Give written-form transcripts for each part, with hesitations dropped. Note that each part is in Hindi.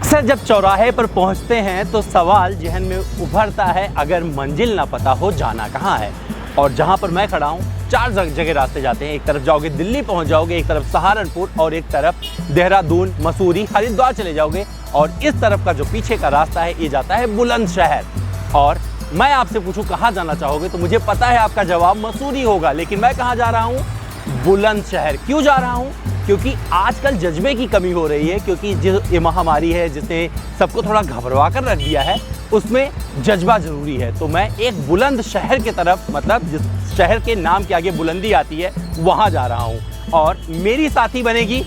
अक्सर जब चौराहे पर पहुंचते हैं तो सवाल जहन में उभरता है, अगर मंजिल ना पता हो जाना कहाँ है। और जहां पर मैं खड़ा हूं 4 जगह रास्ते जाते हैं। एक तरफ जाओगे दिल्ली पहुंच जाओगे, एक तरफ सहारनपुर और एक तरफ देहरादून, मसूरी, हरिद्वार चले जाओगे। और इस तरफ का जो पीछे का रास्ता है ये जाता है बुलंदशहर। और मैं आपसे पूछूं कहाँ जाना चाहोगे तो मुझे पता है आपका जवाब मसूरी होगा, लेकिन मैं कहाँ जा रहा हूँ? बुलंदशहर। क्यों जा रहा हूँ? क्योंकि आजकल जज्बे की कमी हो रही है, क्योंकि जो ये महामारी है जिसने सबको थोड़ा घबरा कर रख दिया है, उसमें जज्बा जरूरी है। तो मैं एक बुलंद शहर की तरफ, मतलब जिस शहर के नाम के आगे बुलंदी आती है, वहाँ जा रहा हूँ। और मेरी साथी बनेगी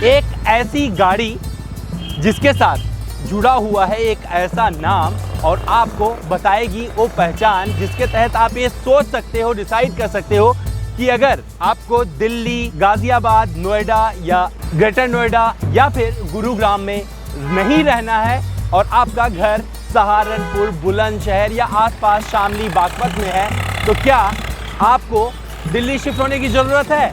एक ऐसी गाड़ी जिसके साथ जुड़ा हुआ है एक ऐसा नाम, और आपको बताएगी वो पहचान जिसके तहत आप ये सोच सकते हो, डिसाइड कर सकते हो कि अगर आपको दिल्ली, गाजियाबाद, नोएडा या ग्रेटर नोएडा या फिर गुरुग्राम में नहीं रहना है और आपका घर सहारनपुर, बुलंदशहर या आसपास शामली, बागपत में है, तो क्या आपको दिल्ली शिफ्ट होने की ज़रूरत है?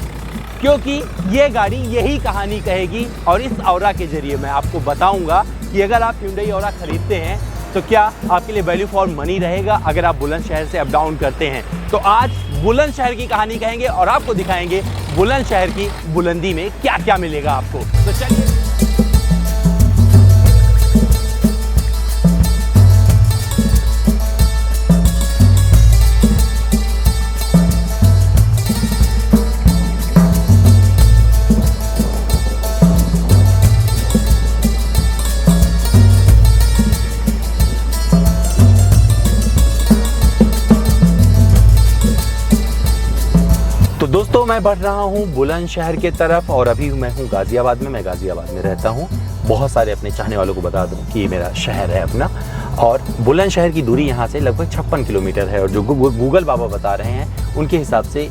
क्योंकि ये गाड़ी यही कहानी कहेगी। और इस औरा के ज़रिए मैं आपको बताऊंगा कि अगर आप Hyundai औरा खरीदते हैं तो क्या आपके लिए वैल्यू फॉर मनी रहेगा अगर आप बुलंदशहर से अप डाउन करते हैं। तो आज बुलंदशहर की कहानी कहेंगे और आपको दिखाएंगे बुलंदशहर की बुलंदी में क्या क्या मिलेगा आपको। तो चलिए। तो दोस्तों मैं बढ़ रहा हूँ बुलंदशहर के तरफ और अभी मैं हूँ गाज़ियाबाद में। मैं गाज़ियाबाद में रहता हूँ। बहुत सारे अपने चाहने वालों को बता दूँ कि ये मेरा शहर है अपना। और बुलंदशहर की दूरी यहाँ से लगभग 56 किलोमीटर है। और जो गूगल बाबा बता रहे हैं उनके हिसाब से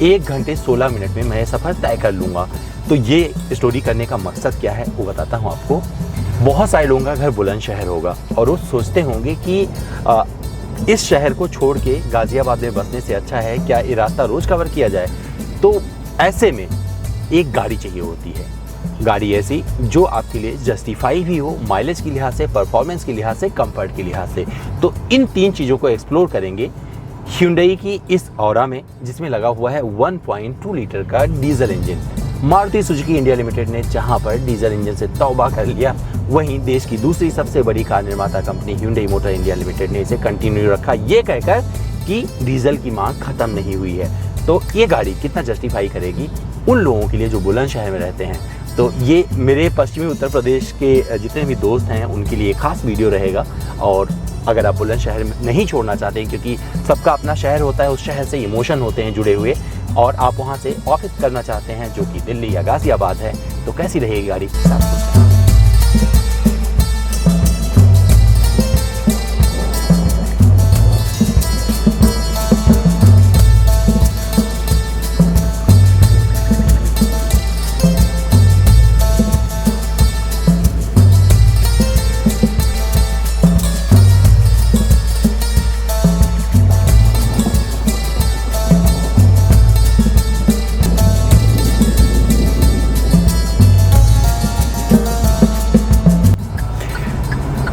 1 घंटे 16 मिनट में मैं ये सफ़र तय कर लूँगा। तो ये स्टोरी करने का मकसद क्या है वो बताता हूँ आपको। बहुत सारे लोगों का घर बुलंदशहर होगा और वो सोचते होंगे कि इस शहर को छोड़ के गाज़ियाबाद में बसने से अच्छा है क्या ये रास्ता रोज़ कवर किया जाए। तो ऐसे में एक गाड़ी चाहिए होती है, गाड़ी ऐसी जो आपके लिए जस्टिफाई भी हो, माइलेज के लिहाज से, परफॉर्मेंस के लिहाज से, कंफर्ट के लिहाज से। तो इन 3 चीज़ों को एक्सप्लोर करेंगे Hyundai की इस औरा में, जिसमें लगा हुआ है 1.2 लीटर का diesel engine. Maruti Suzuki India limited ने जहां पर डीजल इंजन से तौबा कर लिया, वहीं देश की दूसरी सबसे बड़ी कार निर्माता company Hyundai motor India limited ने इसे कंटिन्यू रखा, ये कहकर कि डीजल की मांग खत्म नहीं हुई है। तो ये गाड़ी कितना जस्टिफाई करेगी उन लोगों के लिए जो बुलंदशहर में रहते हैं। तो ये मेरे पश्चिमी उत्तर प्रदेश के जितने भी दोस्त हैं उनके लिए खास वीडियो रहेगा। और अगर आप बुलंदशहर में नहीं छोड़ना चाहते हैं, क्योंकि सबका अपना शहर होता है, उस शहर से इमोशन होते हैं जुड़े हुए, और आप वहाँ से ऑफिस करना चाहते हैं जो कि दिल्ली या गाज़ियाबाद है, तो कैसी रहेगी गाड़ी?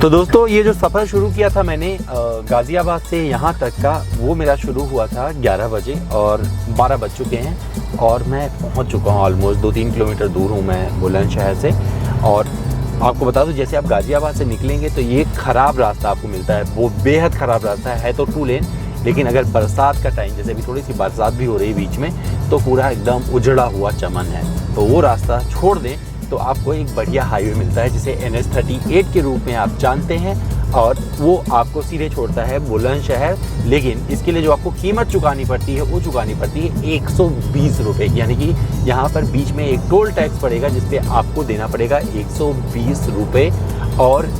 तो दोस्तों ये जो सफ़र शुरू किया था मैंने गाज़ियाबाद से यहाँ तक का, वो मेरा शुरू हुआ था 11 बजे और 12 बज चुके हैं और मैं पहुँच चुका हूँ। ऑलमोस्ट 2-3 किलोमीटर दूर हूँ मैं बुलंदशहर से। और आपको बता दूँ, जैसे आप गाज़ियाबाद से निकलेंगे तो ये ख़राब रास्ता आपको मिलता है, वो बेहद ख़राब रास्ता है तो 2 लेन, लेकिन अगर बरसात का टाइम, जैसे अभी थोड़ी सी बरसात भी हो रही है बीच में, तो पूरा एकदम उजड़ा हुआ चमन है। तो वो रास्ता छोड़ दें तो आपको एक बढ़िया हाईवे मिलता है जिसे NH-38 के रूप में आप जानते हैं, और वो आपको सीधे छोड़ता है बुलंदशहर। लेकिन इसके लिए जो आपको कीमत चुकानी पड़ती है वो चुकानी पड़ती है 120 रुपये की, यानी कि यहाँ पर बीच में एक टोल टैक्स पड़ेगा जिस पे आपको देना पड़ेगा 120 रुपये। और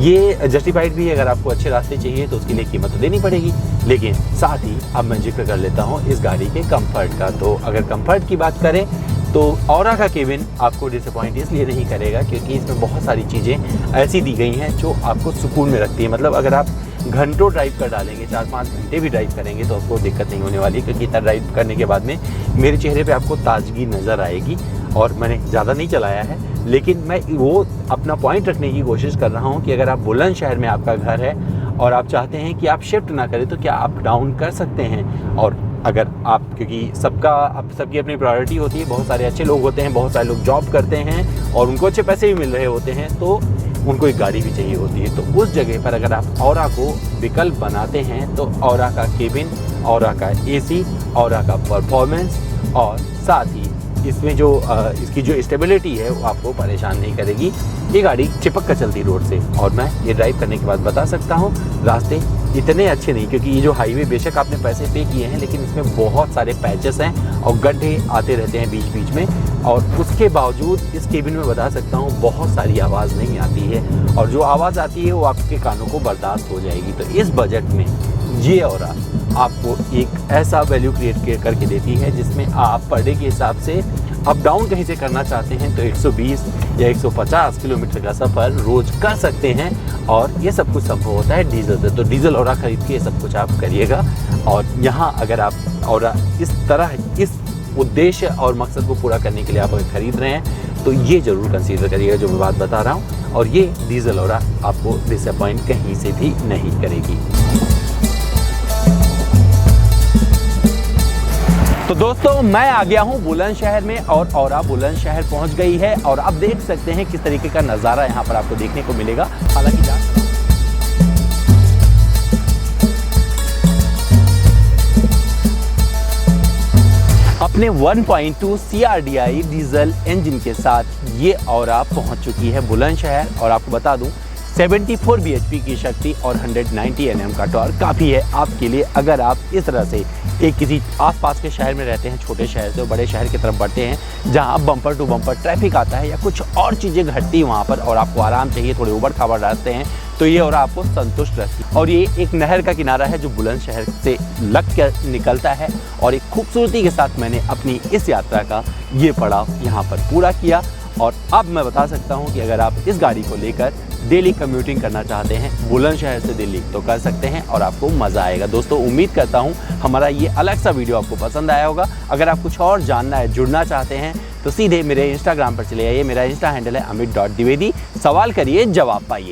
ये जस्टिफाइड भी है, अगर आपको अच्छे रास्ते चाहिए तो उसके लिए कीमत तो देनी पड़ेगी। लेकिन साथ ही अब मैं जिक्र कर लेता हूँ इस गाड़ी के कंफर्ट का। तो अगर कंफर्ट की बात करें तो औरा का केबिन आपको डिसअपॉइंट इसलिए नहीं करेगा क्योंकि इसमें बहुत सारी चीज़ें ऐसी दी गई हैं जो आपको सुकून में रखती है। मतलब अगर आप घंटों ड्राइव कर डालेंगे, 4-5 घंटे भी ड्राइव करेंगे तो आपको दिक्कत नहीं होने वाली, क्योंकि इतना ड्राइव करने के बाद में मेरे चेहरे पे आपको ताजगी नज़र आएगी। और मैंने ज़्यादा नहीं चलाया है, लेकिन मैं वो अपना पॉइंट रखने की कोशिश कर रहा हूँ कि अगर आप बुलंदशहर में आपका घर है और आप चाहते हैं कि आप शिफ्ट ना करें तो क्या अप डाउन कर सकते हैं। और अगर आप, क्योंकि सबकी अपनी प्रायोरिटी होती है, बहुत सारे अच्छे लोग होते हैं, बहुत सारे लोग जॉब करते हैं और उनको अच्छे पैसे भी मिल रहे होते हैं, तो उनको एक गाड़ी भी चाहिए होती है। तो उस जगह पर अगर आप औरा को विकल्प बनाते हैं तो औरा का केबिन, औरा का एसी, औरा का परफॉर्मेंस और साथ ही इसमें जो इसकी जो स्टेबिलिटी है वो आपको परेशान नहीं करेगी। ये गाड़ी चिपक कर चलती रोड से, और मैं ये ड्राइव करने के बाद बता सकता हूँ रास्ते इतने अच्छे नहीं, क्योंकि ये जो हाईवे बेशक आपने पैसे पे किए हैं लेकिन इसमें बहुत सारे पैचेस हैं और गड्ढे आते रहते हैं बीच बीच में, और उसके बावजूद इस केबिन में बता सकता हूँ बहुत सारी आवाज़ नहीं आती है, और जो आवाज़ आती है वो आपके कानों को बर्दाश्त हो जाएगी। तो इस बजट में ये औरा आपको एक ऐसा वैल्यू क्रिएट करके देती है जिसमें आप पर डे के हिसाब से अप डाउन कहीं से करना चाहते हैं तो 120 या 150 किलोमीटर का सफ़र रोज़ कर सकते हैं, और ये सब कुछ संभव होता है डीजल से। तो डीजल औरा खरीद के ये सब कुछ आप करिएगा। और यहाँ अगर आप औरा इस तरह इस उद्देश्य और मकसद को पूरा करने के लिए आप अगर खरीद रहे हैं तो ये ज़रूर कंसीडर करिएगा जो मैं बात बता रहा हूँ, और ये डीजल औरा आपको डिसअपॉइंट कहीं से भी नहीं करेगी। तो दोस्तों मैं आ गया हूँ बुलंदशहर में और औरा बुलंदशहर पहुँच गई है, और आप देख सकते हैं किस तरीके का नज़ारा यहाँ पर आपको देखने को मिलेगा। हालांकि अपने 1.2 CRDI डीजल इंजन के साथ ये औरा पहुँच चुकी है बुलंदशहर, और आपको बता दूँ 74 bhp की शक्ति और 190 Nm का टॉर्क काफ़ी है आपके लिए अगर आप इस तरह से एक किसी आसपास के शहर में रहते हैं, छोटे शहर से बड़े शहर की तरफ बढ़ते हैं जहां बम्पर टू बम्पर ट्रैफिक आता है या कुछ और चीज़ें घटती हैं वहां पर, और आपको आराम चाहिए, थोड़े उबड़ खाबड़ रास्ते हैं, तो ये और आपको संतुष्ट रखती है। और ये एक नहर का किनारा है जो बुलंदशहर से लग कर निकलता है, और एक खूबसूरती के साथ मैंने अपनी इस यात्रा का ये पड़ाव यहाँ पर पूरा किया। और अब मैं बता सकता हूँ कि अगर आप इस गाड़ी को लेकर डेली कम्यूटिंग करना चाहते हैं बुलंदशहर से दिल्ली तो कर सकते हैं, और आपको मज़ा आएगा। दोस्तों उम्मीद करता हूँ हमारा ये अलग सा वीडियो आपको पसंद आया होगा। अगर आप कुछ और जानना है, जुड़ना चाहते हैं तो सीधे मेरे इंस्टाग्राम पर चले आइए। मेरा इंस्टा हैंडल है amit.dwivedi। सवाल करिए, जवाब पाइए।